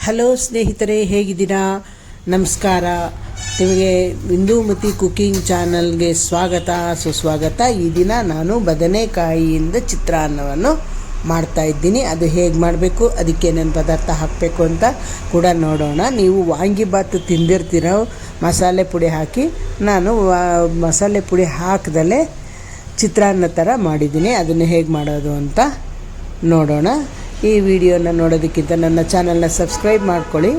Hello ಸ್ನೇಹಿತರೆ, ಹೇಗಿದ್ದೀರಾ? ನಮಸ್ಕಾರ. ನಿಮಗೆ ಇಂದೂಮತಿ ಕುಕಿಂಗ್ ಚಾನಲ್ಗೆ ಸ್ವಾಗತ, ಸುಸ್ವಾಗತ. ಈ ದಿನ ನಾನು ಬದನೆಕಾಯಿಯಿಂದ ಚಿತ್ರಾನ್ನವನ್ನು ಮಾಡ್ತಾಯಿದ್ದೀನಿ. ಅದು ಹೇಗೆ ಮಾಡಬೇಕು, ಅದಕ್ಕೆ ಏನೇನು ಪದಾರ್ಥ ಹಾಕಬೇಕು ಅಂತ ಕೂಡ ನೋಡೋಣ. ನೀವು ವಾಂಗಿಬಾತು ತಿಂದಿರ್ತೀರೋ ಮಸಾಲೆ ಪುಡಿ ಹಾಕಿ. ನಾನು ಮಸಾಲೆ ಪುಡಿ ಹಾಕದಲ್ಲೇ ಚಿತ್ರಾನ್ನ ಥರ ಮಾಡಿದ್ದೀನಿ. ಅದನ್ನು ಹೇಗೆ ಮಾಡೋದು ಅಂತ ನೋಡೋಣ. ಈ ವಿಡಿಯೋನ ನೋಡೋದಕ್ಕಿಂತ ನನ್ನ ಚಾನಲ್ನ ಸಬ್ಸ್ಕ್ರೈಬ್ ಮಾಡ್ಕೊಳ್ಳಿ.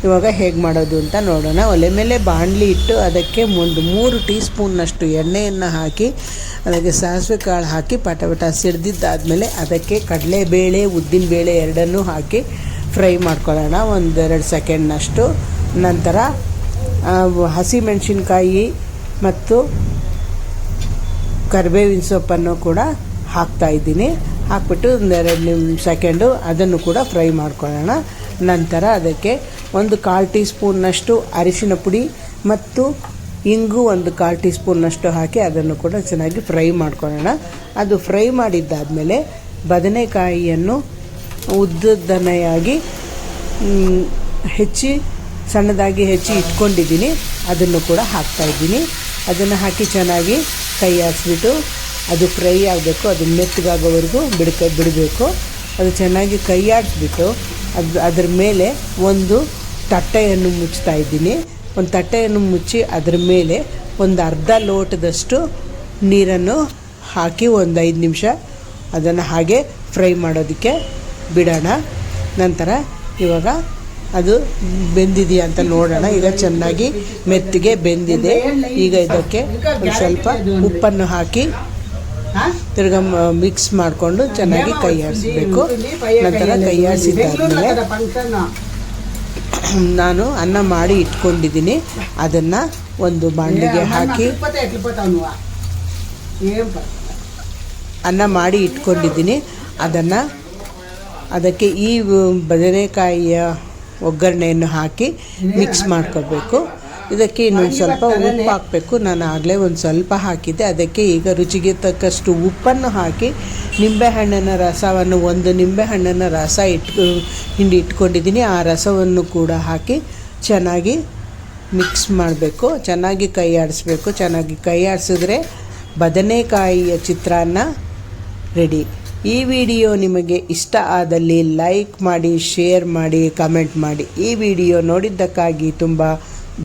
ಇವಾಗ ಹೇಗೆ ಮಾಡೋದು ಅಂತ ನೋಡೋಣ. ಒಲೆ ಮೇಲೆ ಬಾಣಲಿ ಇಟ್ಟು ಅದಕ್ಕೆ ಒಂದು 3 ಟೀ ಸ್ಪೂನ್ನಷ್ಟು ಎಣ್ಣೆಯನ್ನು ಹಾಕಿ ಅದಕ್ಕೆ ಸಾಸಿವೆ ಕಾಳು ಹಾಕಿ ಪಟ ಸಿಡ್ದಿದ್ದಾದಮೇಲೆ ಅದಕ್ಕೆ ಕಡಲೆಬೇಳೆ, ಉದ್ದಿನಬೇಳೆ ಎರಡನ್ನೂ ಹಾಕಿ ಫ್ರೈ ಮಾಡ್ಕೊಳ್ಳೋಣ 1-2 ಸೆಕೆಂಡ್ನಷ್ಟು. ನಂತರ ಹಸಿಮೆಣಸಿನ್ಕಾಯಿ ಮತ್ತು ಕರಿಬೇವಿನ ಸೊಪ್ಪನ್ನು ಕೂಡ ಹಾಕ್ತಾಯಿದ್ದೀನಿ. ಹಾಕ್ಬಿಟ್ಟು 1-2 ಸೆಕೆಂಡು ಅದನ್ನು ಕೂಡ ಫ್ರೈ ಮಾಡ್ಕೊಳ್ಳೋಣ. ನಂತರ ಅದಕ್ಕೆ 1/4 ಟೀ ಸ್ಪೂನ್ನಷ್ಟು ಅರಿಶಿನ ಪುಡಿ ಮತ್ತು ಇಂಗು 1/4 ಟೀ ಸ್ಪೂನ್ನಷ್ಟು ಹಾಕಿ ಅದನ್ನು ಕೂಡ ಚೆನ್ನಾಗಿ ಫ್ರೈ ಮಾಡ್ಕೊಳ್ಳೋಣ. ಅದು ಫ್ರೈ ಮಾಡಿದ್ದಾದಮೇಲೆ ಬದನೆಕಾಯಿಯನ್ನು ಉದ್ದನೆಯಾಗಿ ಸಣ್ಣದಾಗಿ ಹೆಚ್ಚಿ ಇಟ್ಕೊಂಡಿದ್ದೀನಿ. ಅದನ್ನು ಕೂಡ ಹಾಕ್ತಾಯಿದ್ದೀನಿ. ಅದನ್ನು ಹಾಕಿ ಚೆನ್ನಾಗಿ ಕೈ ಆಡಿಸ್ಬಿಟ್ಟು ಅದು ಫ್ರೈ ಆಗಬೇಕು. ಅದು ಮೆತ್ತಗಾಗೋವರೆಗೂ ಬಿಡಬೇಕು. ಅದು ಚೆನ್ನಾಗಿ ಕೈ ಆಡಿಸ್ಬಿಟ್ಟು ಅದ್ರ ಮೇಲೆ ಒಂದು ತಟ್ಟೆಯನ್ನು ಮುಚ್ತಾ ಇದ್ದೀನಿ. ಒಂದು ತಟ್ಟೆಯನ್ನು ಮುಚ್ಚಿ ಅದರ ಮೇಲೆ ಒಂದು ಅರ್ಧ ಲೋಟದಷ್ಟು ನೀರನ್ನು ಹಾಕಿ 5 ನಿಮಿಷ ಅದನ್ನು ಹಾಗೆ ಫ್ರೈ ಮಾಡೋದಕ್ಕೆ ಬಿಡೋಣ. ನಂತರ ಇವಾಗ ಅದು ಬೆಂದಿದೆಯಾ ಅಂತ ನೋಡೋಣ. ಈಗ ಚೆನ್ನಾಗಿ ಮೆತ್ತಗೆ ಬೆಂದಿದೆ. ಈಗ ಇದಕ್ಕೆ ಒಂದು ಸ್ವಲ್ಪ ಉಪ್ಪನ್ನು ಹಾಕಿ ತಿರ್ಗಾ ಮಿಕ್ಸ್ ಮಾಡಿಕೊಂಡು ಚೆನ್ನಾಗಿ ಕೈ ಆಡಿಸ್ಬೇಕು. ನಂತರ ಕೈ ಆಡಿಸಿದ್ದಾದಮೇಲೆ ನಾನು ಅನ್ನ ಮಾಡಿ ಇಟ್ಕೊಂಡಿದ್ದೀನಿ. ಅದನ್ನು ಒಂದು ಬಾಣಲಿಗೆ ಹಾಕಿ ಅನ್ನ ಮಾಡಿ ಇಟ್ಕೊಂಡಿದ್ದೀನಿ. ಅದಕ್ಕೆ ಈ ಬದನೆಕಾಯಿಯ ಒಗ್ಗರಣೆಯನ್ನು ಹಾಕಿ ಮಿಕ್ಸ್ ಮಾಡ್ಕೋಬೇಕು. ಇದಕ್ಕೆ ಇನ್ನೊಂದು ಸ್ವಲ್ಪ ಉಪ್ಪು ಹಾಕಬೇಕು. ನಾನು ಆಗಲೇ ಒಂದು ಸ್ವಲ್ಪ ಹಾಕಿದ್ದೆ. ಅದಕ್ಕೆ ಈಗ ರುಚಿಗೆ ತಕ್ಕಷ್ಟು ಉಪ್ಪನ್ನು ಹಾಕಿ ನಿಂಬೆಹಣ್ಣಿನ ರಸವನ್ನು 1 ನಿಂಬೆಹಣ್ಣಿನ ರಸ ಹಿಂಡಿ ಇಟ್ಕೊಂಡಿದ್ದೀನಿ. ಆ ರಸವನ್ನು ಕೂಡ ಹಾಕಿ ಚೆನ್ನಾಗಿ ಮಿಕ್ಸ್ ಮಾಡಬೇಕು. ಚೆನ್ನಾಗಿ ಕೈ ಆಡಿಸ್ಬೇಕು. ಚೆನ್ನಾಗಿ ಕೈ ಆಡಿಸಿದ್ರೆ ಬದನೆಕಾಯಿಯ ಚಿತ್ರಾನ್ನ ರೆಡಿ. ಈ ವಿಡಿಯೋ ನಿಮಗೆ ಇಷ್ಟ ಆದಲ್ಲಿ ಲೈಕ್ ಮಾಡಿ, ಶೇರ್ ಮಾಡಿ, ಕಮೆಂಟ್ ಮಾಡಿ. ಈ ವಿಡಿಯೋ ನೋಡಿದ್ದಕ್ಕಾಗಿ ತುಂಬ